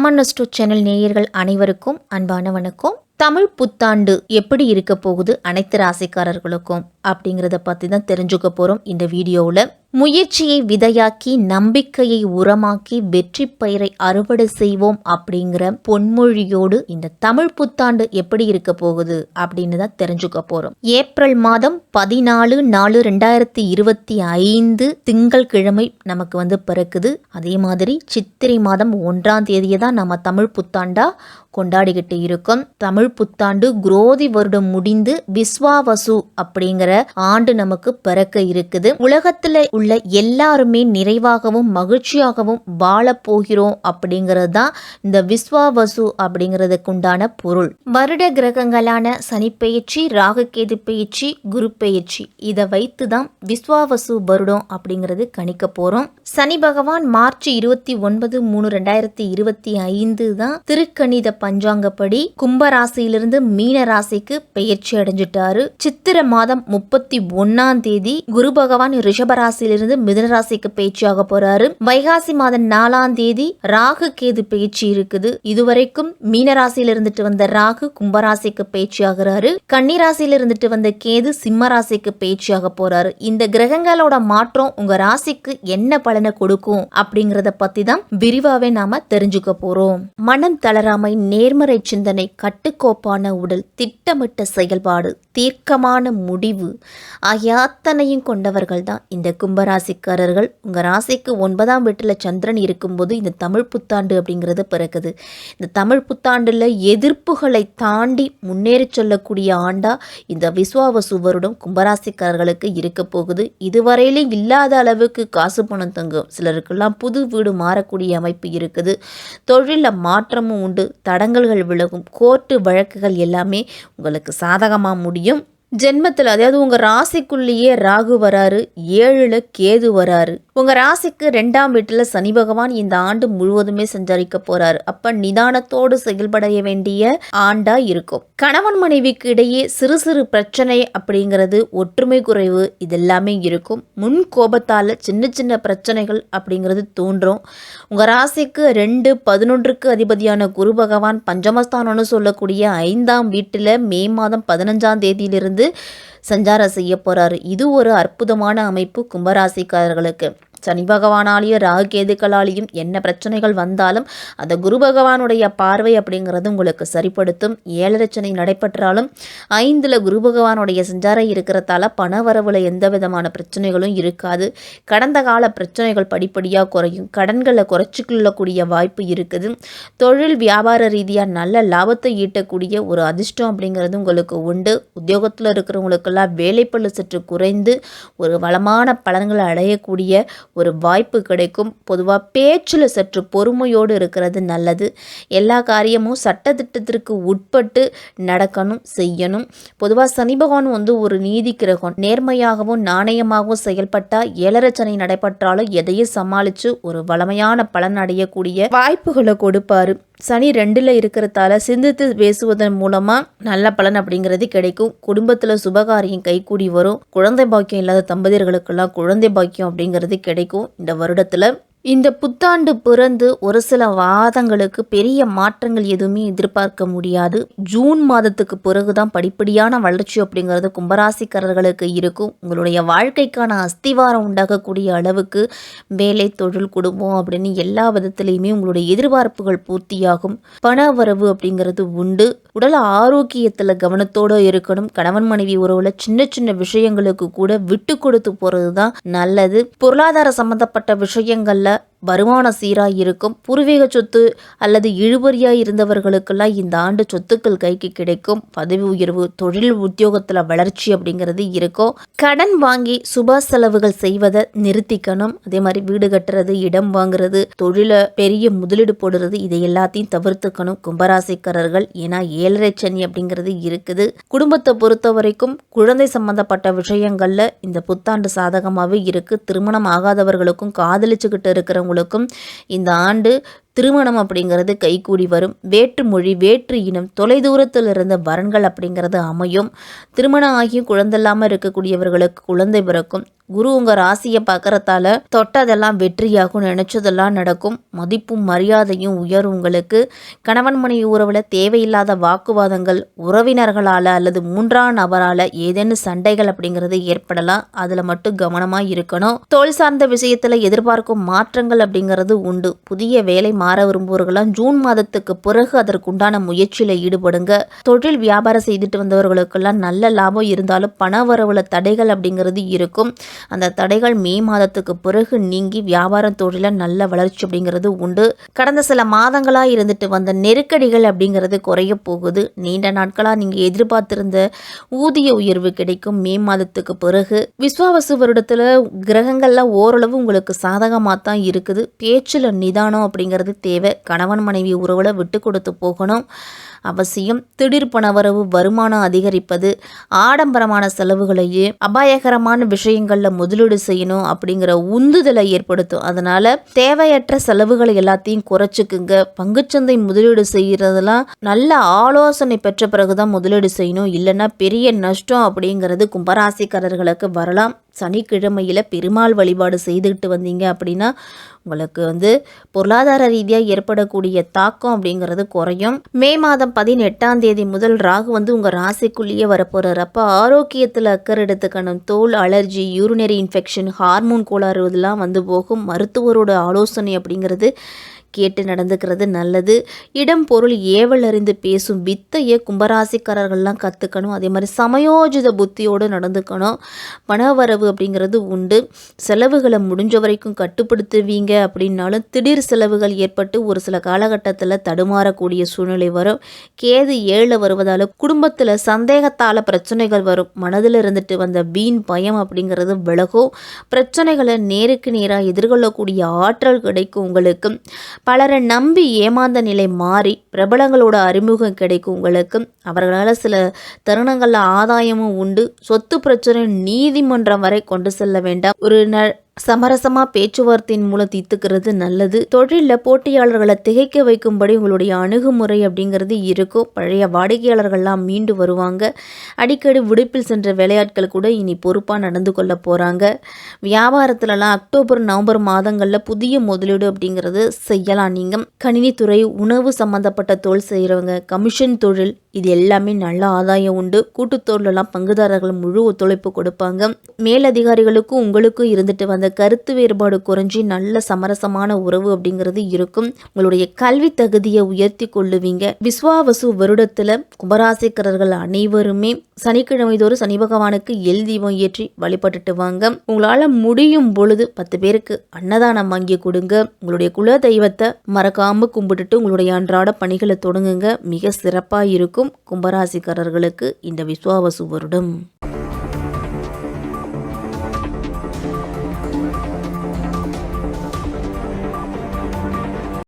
அம்மன்னஸ்டோ channel நேயர்கள் அனைவருக்கும் அன்பான வணக்கம். தமிழ் புத்தாண்டு எப்படி இருக்க போகுது அனைத்து ராசிக்காரர்களுக்கும் அப்படிங்கிறத பற்றி தான் தெரிஞ்சுக்க போகிறோம் இந்த வீடியோவில். முயற்சியை விதையாக்கி நம்பிக்கையை உரமாக்கி வெற்றி பயிரை அறுவடை செய்வோம் அப்படிங்கிற பொன்மொழியோடு இந்த தமிழ் புத்தாண்டு எப்படி இருக்க போகுது அப்படின்னு தான் தெரிஞ்சுக்க போகிறோம். ஏப்ரல் மாதம் 14/4/2025 திங்கட்கிழமை நமக்கு பிறக்குது. அதே மாதிரி சித்திரை மாதம் 1ஆம் தேதியை தான் நம்ம தமிழ் புத்தாண்டா கொண்டாடிக்கிட்டு இருக்கோம். தமிழ் புத்தாண்டு குரோதி வருடம் முடிந்து விஸ்வாவசு அப்படிங்கிற ஆண்டு நமக்கு பிறக்க இருக்குது. உலகத்துல உள்ள எல்லாருமே நிறைவாகவும் மகிழ்ச்சியாகவும் வாழ போகிறோம் அப்படிங்கிறது தான் இந்த விஸ்வாவசு அப்படிங்கிறதுக்கு உண்டான பொருள். வருட கிரகங்களான சனி பெயர்ச்சி, ராகு கேது பெயர்ச்சி, குரு பெயர்ச்சி இதை வைத்து தான் விஸ்வாவசு வருடம் அப்படிங்கிறது கணிக்க போறோம். சனி பகவான் மார்ச் 29/3/2025 தான் திருக்கணித பஞ்சாங்கப்படி கும்பராசியிலிருந்து மீன ராசிக்கு பெயர்ச்சி அடைஞ்சிட்டாரு. சித்திர மாதம் 31ஆம் தேதி குரு பகவான் ரிஷபராசியிலிருந்து மிதுன ராசிக்கு பயிற்சியாக போறாரு. வைகாசி மாதம் 4ஆம் தேதி ராகு கேது பயிற்சி இருக்குது. இதுவரைக்கும் மீன ராசியில இருந்துட்டு வந்த ராகு கும்பராசிக்கு பயிற்சி ஆகிறாரு. கன்னிராசியில இருந்துட்டு வந்த கேது சிம்ம ராசிக்கு பயிற்சியாக போறாரு. இந்த கிரகங்களோட மாற்றம் உங்க ராசிக்கு என்ன பலனை கொடுக்கும் அப்படிங்கறத பத்தி தான் விரிவாவே நாம தெரிஞ்சுக்க போறோம். மனம் தளராமை, நேர்மறை சிந்தனை, கட்டுக்கோப்பான உடல், திட்டமிட்ட செயல்பாடு, தீர்க்கமான முடிவு ஆகிய அத்தனையும் கொண்டவர்கள் தான் இந்த கும்பராசிக்காரர்கள். உங்க ராசிக்கு 9ஆம் வீட்டுல சந்திரன் இருக்கும்போது இந்த தமிழ் புத்தாண்டு அப்படிங்கிறது பிறக்குது. இந்த தமிழ் புத்தாண்டுல எதிர்ப்புகளை தாண்டி முன்னேறி சொல்லக்கூடிய ஆண்டா இந்த விஸ்வாவசு வருடம் கும்பராசிக்காரர்களுக்கு இருக்க போகுது. இதுவரையிலும் இல்லாத அளவுக்கு காசு பணம் தங்கும். சிலருக்கெல்லாம் புது வீடு மாறக்கூடிய அமைப்பு இருக்குது. தொழில மாற்றமும் உண்டு. தடங்கல்கள் விலகும். கோர்ட்டு வழக்குகள் எல்லாமே உங்களுக்கு சாதகமாக முடியும். ஜென்மத்தில், அதாவது உங்க ராசிக்குள்ளேயே ராகு வராரு, 7ல் கேது வராரு. உங்க ராசிக்கு 2ஆம் வீட்டுல சனி பகவான் இந்த ஆண்டு முழுவதுமே சஞ்சரிக்க போறாரு. அப்ப நிதானத்தோடு செயல்பட வேண்டிய ஆண்டா இருக்கும். கணவன் மனைவிக்கு இடையே சிறு சிறு பிரச்சனை அப்படிங்கிறது, ஒற்றுமை குறைவு இதெல்லாமே இருக்கும். முன் கோபத்தால சின்ன சின்ன பிரச்சனைகள் அப்படிங்கிறது தோன்றும். உங்க ராசிக்கு 2-11க்கு அதிபதியான குரு பகவான் பஞ்சமஸ்தானம்னு சொல்லக்கூடிய 5ஆம் வீட்டுல மே மாதம் 15ஆம் தேதியிலிருந்து சஞ்சாரம் செய்ய போறாரு. இது ஒரு அற்புதமான அமைப்பு கும்பராசிக்காரர்களுக்கு. சனி பகவானாலேயும் ராகு கேதுக்களாலேயும் என்ன பிரச்சனைகள் வந்தாலும் அந்த குரு பகவானுடைய பார்வை அப்படிங்கிறது உங்களுக்கு சரிப்படுத்தும். 7 சனி நடைபெற்றாலும் 5ல் குரு பகவானுடைய சஞ்சாரம் இருக்கிறதால பண வரவுல எந்த விதமான பிரச்சனைகளும் இருக்காது. கடந்த கால பிரச்சனைகள் படிப்படியாக குறையும். கடன்களை குறைச்சிக்கொள்ளக்கூடிய வாய்ப்பு இருக்குது. தொழில் வியாபார ரீதியாக நல்ல லாபத்தை ஈட்டக்கூடிய ஒரு அதிர்ஷ்டம் அப்படிங்கிறது உங்களுக்கு உண்டு. உத்தியோகத்தில் இருக்கிறவங்களுக்கெல்லாம் வேலைப்பளு சற்று குறைந்து ஒரு வளமான பலன்களை அடையக்கூடிய ஒரு வாய்ப்பு கிடைக்கும். பொதுவாக பேச்சில் சற்று பொறுமையோடு இருக்கிறது நல்லது. எல்லா காரியமும் சட்டத்திட்டத்திற்கு உட்பட்டு நடக்கணும், செய்யணும். பொதுவாக சனி பகவான் ஒரு நீதி கிரகம். நேர்மையாகவும் நாணயமாகவும் செயல்பட்டால் 7 சனி நடைபெற்றாலும் எதையும் சமாளித்து ஒரு வளமையான பலன் அடையக்கூடிய வாய்ப்புகளை கொடுப்பாரு. சனி 2ல் இருக்கிறதால சிந்தித்து பேசுவதன் மூலமா நல்ல பலன் அப்படிங்கிறது கிடைக்கும். குடும்பத்துல சுபகாரியம் கைகூடி வரும். குழந்தை பாக்கியம் இல்லாத தம்பதியர்களுக்கெல்லாம் குழந்தை பாக்கியம் அப்படிங்கிறது கிடைக்கும் இந்த வருடத்துல. இந்த புத்தாண்டு பிறந்து ஒரு சில வாதங்களுக்கு பெரிய மாற்றங்கள் எதுவுமே எதிர்பார்க்க முடியாது. ஜூன் மாதத்துக்கு பிறகுதான் படிப்படியான வளர்ச்சி அப்படிங்கிறது கும்பராசிக்காரர்களுக்கு இருக்கும். உங்களுடைய வாழ்க்கைக்கான அஸ்திவாரம் உண்டாகக்கூடிய அளவுக்கு வேலை, தொழில், குடும்பம் அப்படின்னு எல்லா விதத்திலையுமே உங்களுடைய எதிர்பார்ப்புகள் பூர்த்தியாகும். பண வரவு அப்படிங்கிறது உண்டு. உடல் ஆரோக்கியத்தில் கவனத்தோடு இருக்கணும். கணவன் மனைவி உறவுல சின்ன சின்ன விஷயங்களுக்கு கூட விட்டு கொடுத்து போறது தான் நல்லது. பொருளாதார சம்பந்தப்பட்ட விஷயங்கள்ல வருமானம் சீராக இருக்கும். பூர்வீக சொத்து அல்லது இழுபறியாக இருந்தவர்களுக்கெல்லாம் இந்த ஆண்டு சொத்துக்கள் கைக்கு கிடைக்கும். பதவி உயர்வு, தொழில் உத்தியோகத்தில் வளர்ச்சி அப்படிங்கிறது இருக்கும். கடன் வாங்கி சுப செலவுகள் செய்வதை நிறுத்திக்கணும். அதே மாதிரி வீடு கட்டுறது, இடம் வாங்குறது, தொழில பெரிய முதலீடு போடுறது இதை எல்லாத்தையும் தவிர்த்துக்கணும் கும்பராசிக்காரர்கள். ஏன்னா 7 சனி அப்படிங்கிறது இருக்குது. குடும்பத்தை பொறுத்த வரைக்கும் குழந்தை சம்பந்தப்பட்ட விஷயங்கள்ல இந்த புத்தாண்டு சாதகமாகவே இருக்கு. திருமணம் ஆகாதவர்களுக்கும் காதலிச்சுக்கிட்டு இருக்கிறவங்களுக்கும் இந்த ஆண்டு திருமணம் அப்படிங்கிறது கைகூடி வரும். வேற்று மொழி, வேற்று இனம், தொலைதூரத்தில் இருந்த வரன்கள் அப்படிங்கிறது அமையும். திருமணம் ஆகியும் குழந்தை இல்லாமல் இருக்கக்கூடியவர்களுக்கு குழந்தை பிறக்கும். குரு உங்கள் ராசியை பார்க்கறதால தொட்டதெல்லாம் வெற்றியாகும், நினைச்சதெல்லாம் நடக்கும். மதிப்பும் மரியாதையும் உயரும். உங்களுக்கு கணவன் மனைவி உறவில் தேவையில்லாத வாக்குவாதங்கள், உறவினர்களால் அல்லது மூன்றாம் நபரால் ஏதேனும் சண்டைகள் அப்படிங்கிறது ஏற்படலாம். அதில் மட்டும் கவனமாக இருக்கணும். தொழில் சார்ந்த விஷயத்தில் எதிர்பார்க்கும் மாற்றங்கள் அப்படிங்கிறது உண்டு. புதிய வேலை மாற விரும்புவர்களாம் ஜூன் மாதத்துக்கு பிறகு அதற்குண்டான முயற்சியில் ஈடுபடுங்க. தொழில் வியாபாரம் செய்துட்டு வந்தவர்களுக்கெல்லாம் நல்ல லாபம் இருந்தாலும் பண வரவுல தடைகள் அப்படிங்கிறது இருக்கும். அந்த தடைகள் மே மாதத்துக்கு பிறகு நீங்கி வியாபாரம் தொழில நல்ல வளர்ச்சி அப்படிங்கிறது உண்டு. கடந்த சில மாதங்களாக இருந்துட்டு வந்த நெருக்கடிகள் அப்படிங்கிறது குறைய போகுது. நீண்ட நாட்களாக நீங்கள் எதிர்பார்த்திருந்த ஊதிய உயர்வு கிடைக்கும் மே மாதத்துக்கு பிறகு. விஸ்வாவசு வருடத்தில் கிரகங்கள்லாம் ஓரளவு உங்களுக்கு சாதகமாக தான் இருக்குது. பேச்சில் நிதானம் அப்படிங்கிறது தேவை. கணவன் மனைவி உறவில் விட்டு கொடுத்து போகணும் அவசியம். திடீர் பணவரவு, வருமானம் அதிகரிப்பது, ஆடம்பரமான செலவுகளையே அபாயகரமான விஷயங்களில் முதலீடு செய்யணும் அப்படிங்கிற உந்துதலை ஏற்படுத்தும். அதனால் தேவையற்ற செலவுகளை எல்லாத்தையும் குறைச்சிக்குங்க. பங்குச்சந்தை முதலீடு செய்கிறதெல்லாம் நல்ல ஆலோசனை பெற்ற பிறகுதான் முதலீடு செய்யணும். இல்லைன்னா பெரிய நஷ்டம் அப்படிங்கிறது கும்பராசிக்காரர்களுக்கு வரலாம். சனிக்கிழமையில் பெருமாள் வழிபாடு செய்துக்கிட்டு வந்தீங்க அப்படின்னா உங்களுக்கு பொருளாதார ரீதியாக ஏற்படக்கூடிய தாக்கம் அப்படிங்கிறது குறையும். மே மாதம் 18ஆம் தேதி முதல் ராகு உங்கள் ராசிக்குள்ளேயே வரப்போகிறார். அப்போ ஆரோக்கியத்தில் அக்கறை எடுத்துக்கணும். தோல் அலர்ஜி, யூரினரி இன்ஃபெக்ஷன், ஹார்மோன் கோளாறு இதெல்லாம் போகும். மருத்துவரோட ஆலோசனை அப்படிங்கிறது கேட்டு நடந்துக்கிறது நல்லது. இடம் பொருள் ஏவல் அறிந்து பேசும் வித்தையை கும்பராசிக்காரர்கள்லாம் கற்றுக்கணும். அதே மாதிரி சமயோஜித புத்தியோடு நடந்துக்கணும். பணவரவு அப்படிங்கிறது உண்டு. செலவுகளை முடிஞ்ச வரைக்கும் கட்டுப்படுத்துவீங்க அப்படின்னாலும் திடீர் செலவுகள் ஏற்பட்டு ஒரு சில காலகட்டத்தில் தடுமாறக்கூடிய சூழ்நிலை வரும். கேது 7 வருவதால் குடும்பத்தில் சந்தேகத்தால் பிரச்சனைகள் வரும். மனதில் இருந்துட்டு வந்த வீண் பயம் அப்படிங்கிறது விலகும். பிரச்சனைகளை நேருக்கு நேராக எதிர்கொள்ளக்கூடிய ஆற்றல் கிடைக்கும். உங்களுக்கு பலரை நம்பி ஏமாந்த நிலை மாறி பிரபலங்களோட அறிமுகம் கிடைக்கும். உங்களுக்கு அவர்களால் சில தருணங்களில் ஆதாயமும் உண்டு. சொத்து பிரச்சனை நீதிமன்றம் வரை கொண்டு செல்ல வேண்டாம். ஒரு சமரசமாக பேச்சுவார்த்தையின் மூலம் தீர்த்துக்கிறது நல்லது. தொழிலில் போட்டியாளர்களை திகைக்க வைக்கும்படி உங்களுடைய அணுகுமுறை அப்படிங்கிறது இருக்கும். பழைய வாடிக்கையாளர்கள்லாம் மீண்டு வருவாங்க. அடிக்கடி விடுப்பில் சென்ற வேலையாட்கள் கூட இனி பொறுப்பாக நடந்து கொள்ள போகிறாங்க. வியாபாரத்துலலாம் அக்டோபர் நவம்பர் மாதங்களில் புதிய முதலீடு அப்படிங்கிறது செய்யலாம். நீங்கள் கணினித்துறை, உணவு சம்மந்தப்பட்ட தொழில் செய்கிறவங்க, கமிஷன் தொழில், இது எல்லாமே நல்ல ஆதாயம் உண்டு. கூட்டுத்தொழிலெல்லாம் பங்குதாரர்கள் முழு ஒத்துழைப்பு கொடுப்பாங்க. மேலதிகாரிகளுக்கும் உங்களுக்கும் இருந்துட்டு அந்த கருத்து வேறுபாடு குறைஞ்சி நல்ல சமரசமான உறவு அப்படிங்கிறது இருக்கும். உங்களுடைய கல்வி தகுதியை உயர்த்தி கொள்ளுவீங்க. விஸ்வாவசு வருடத்துல கும்பராசிக்காரர்கள் அனைவருமே சனிக்கிழமை தோறும் சனி பகவானுக்கு எல் தீபம் ஏற்றி வழிபட்டுட்டு வாங்க. உங்களால முடியும் பொழுது 10 பேருக்கு அன்னதானம் வாங்கி கொடுங்க. உங்களுடைய குல தெய்வத்தை மறக்காம கும்பிட்டுட்டு உங்களுடைய அன்றாட பணிகளை தொடங்குங்க. மிக சிறப்பா இருக்கும் கும்பராசிக்காரர்களுக்கு இந்த விஸ்வாவசு வருடம்.